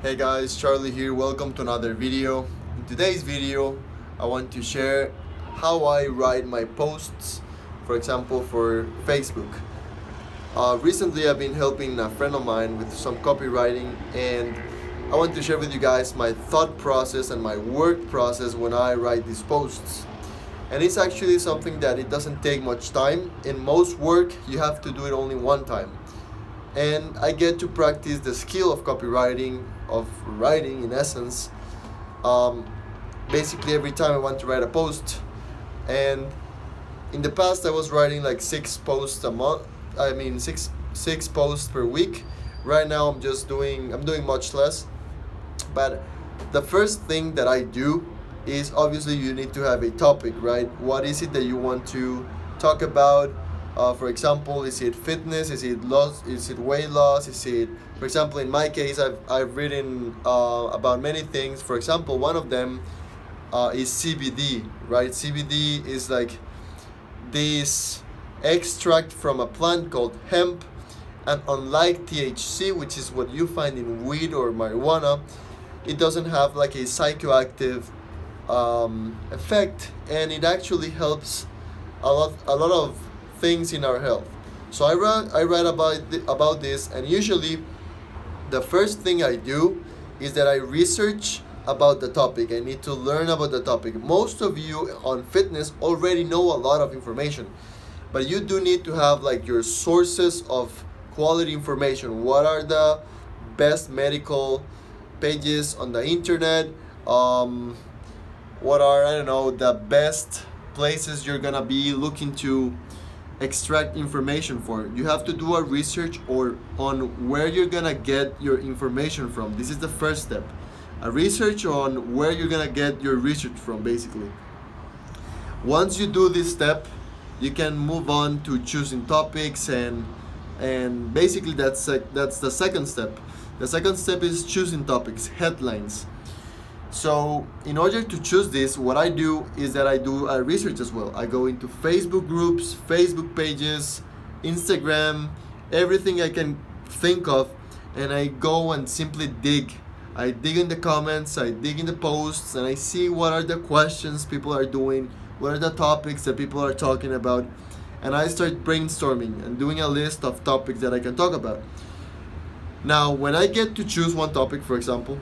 Hey guys, Charlie here. Welcome to another video. In today's video, I want to share how I write my posts, for example, for Facebook. Recently, I've been helping a friend of mine with some copywriting, and I want to share with you guys my thought process and my work process when I write these posts. And it's actually something that it doesn't take much time. In most work, you have to do it only one time, and I get to practice the skill of copywriting, of writing in essence. Um, Basically, every time I want to write a post, and in the past I was writing like 6 posts a month. I mean six posts per week. Right now I'm doing much less. But the first thing that I do is obviously you need to have a topic, right? What is it that you want to talk about? For example, is it fitness? Is it loss? Is it weight loss? Is it, for example, in my case, I've written about many things. For example, one of them is CBD, right? CBD is like this extract from a plant called hemp, and unlike THC, which is what you find in weed or marijuana, it doesn't have like a psychoactive effect, and it actually helps a lot of things in our health. So I write about this, and usually the first thing I do is that I research about the topic. I need to learn about the topic. Most of you on fitness already know a lot of information, but you do need to have like your sources of quality information. What are the best medical pages on the internet? What are, I don't know, the best places you're gonna be looking to extract information for? You have to do a research or on where you're gonna get your information from. This is the first step. A research on where you're gonna get your research from, basically. Once you do this step, you can move on to choosing topics, and basically that's the second step. The second step is choosing topics, headlines. So in order to choose this, what I do is that I do a research as well. I go into Facebook groups, Facebook pages, Instagram, everything I can think of, and I go and simply dig. I dig in the comments, I dig in the posts, and I see what are the questions people are doing, what are the topics that people are talking about, and I start brainstorming and doing a list of topics that I can talk about. Now, when I get to choose one topic, for example,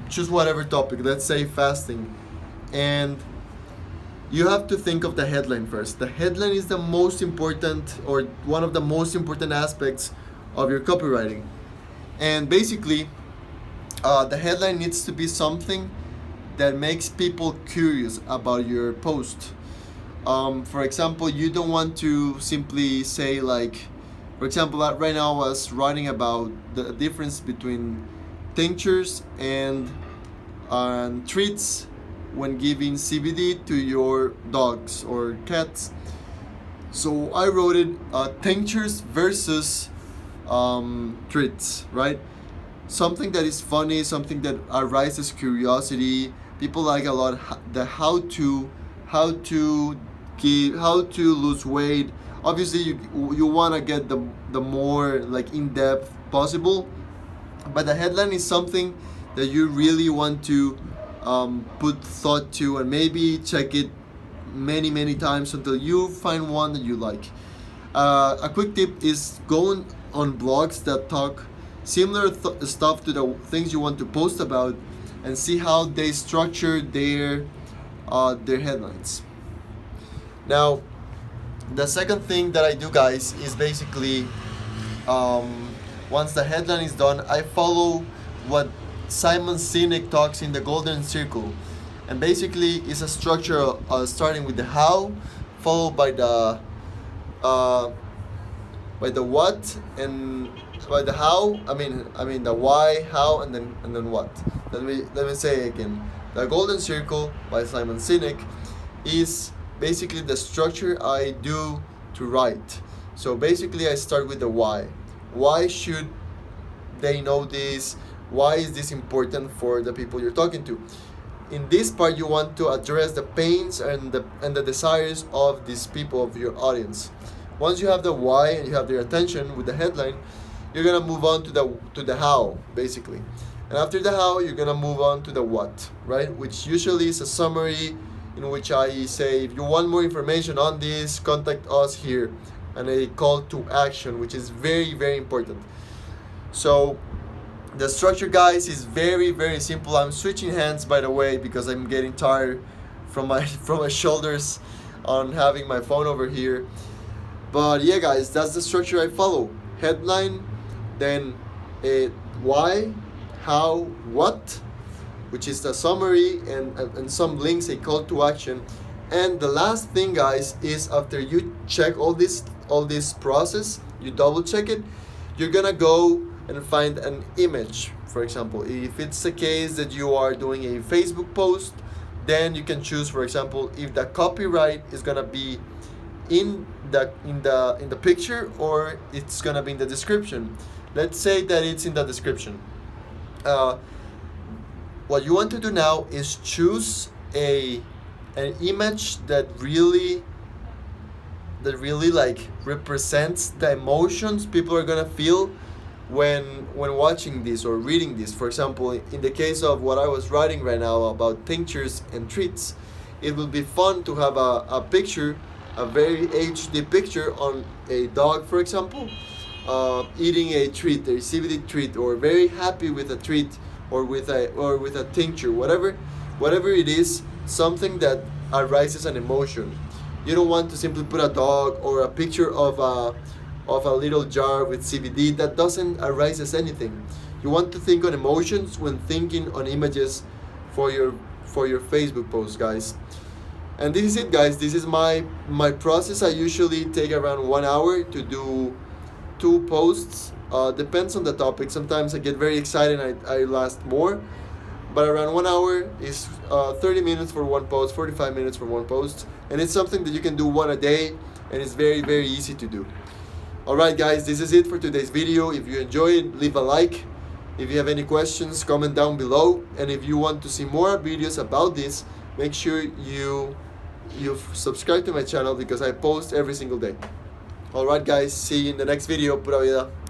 choose whatever topic, let's say fasting, and you have to think of the headline first. The headline is the most important, or one of the most important aspects of your copywriting. And basically, the headline needs to be something that makes people curious about your post. For example, you don't want to simply say like, for example, right now I was writing about the difference between tinctures and treats when giving CBD to your dogs or cats. So I wrote it, tinctures versus treats, right? Something that is funny, something that arises curiosity. People like a lot the how to how to lose weight. Obviously, you want to get the more like in depth possible, but the headline is something that you really want to put thought to, and maybe check it many times until you find one that you like. A quick tip is going on blogs that talk similar stuff to the things you want to post about, and see how they structure their headlines. Now, the second thing that I do, guys, is basically once the headline is done, I follow what Simon Sinek talks in the Golden Circle, and basically it's a structure starting with the how, followed uh, by the what, and by the how. I mean the why, how, and then what. Let me say again. The Golden Circle by Simon Sinek is basically the structure I do to write. So basically, I start with the why. Why should they know this? Why is this important for the people you're talking to? In this part, you want to address the pains and the desires of these people, of your audience. Once you have the why and you have their attention with the headline, you're gonna move on to the how, basically. And after the how, you're gonna move on to the what, right? Which usually is a summary in which I say, if you want more information on this, contact us here, and a call to action, which is very, very important. So the structure, guys, is very, very simple. I'm switching hands, by the way, because I'm getting tired from my from my shoulders on having my phone over here. But yeah, guys, that's the structure I follow. Headline, then why, how, what, which is the summary, and some links, a call to action. And the last thing, guys, is after you check all this process, you double check it, you're gonna go and find an image. For example, if it's the case that you are doing a Facebook post, then you can choose, for example, if the copyright is gonna be in the picture or it's gonna be in the description. Let's say that it's in the description. What you want to do now is choose an image that really like represents the emotions people are gonna feel when watching this or reading this. For example, in the case of what I was writing right now about tinctures and treats, it will be fun to have a picture, a very HD picture on a dog, for example, eating a treat, a CBD treat, or very happy with a treat, or with a tincture, whatever it is, something that arises an emotion. You don't want to simply put a dog or a picture of a little jar with CBD that doesn't arise as anything. You want to think on emotions when thinking on images for your Facebook post, guys. And this is it, guys. This is my process. I usually take around 1 hour to do 2 posts. Depends on the topic. Sometimes I get very excited and I last more. But around 1 hour is 30 minutes for one post, 45 minutes for one post. And it's something that you can do one a day, and it's very, very easy to do. Alright, guys, this is it for today's video. If you enjoyed, leave a like. If you have any questions, comment down below. And if you want to see more videos about this, make sure you subscribe to my channel because I post every single day. Alright, guys, see you in the next video. Pura vida.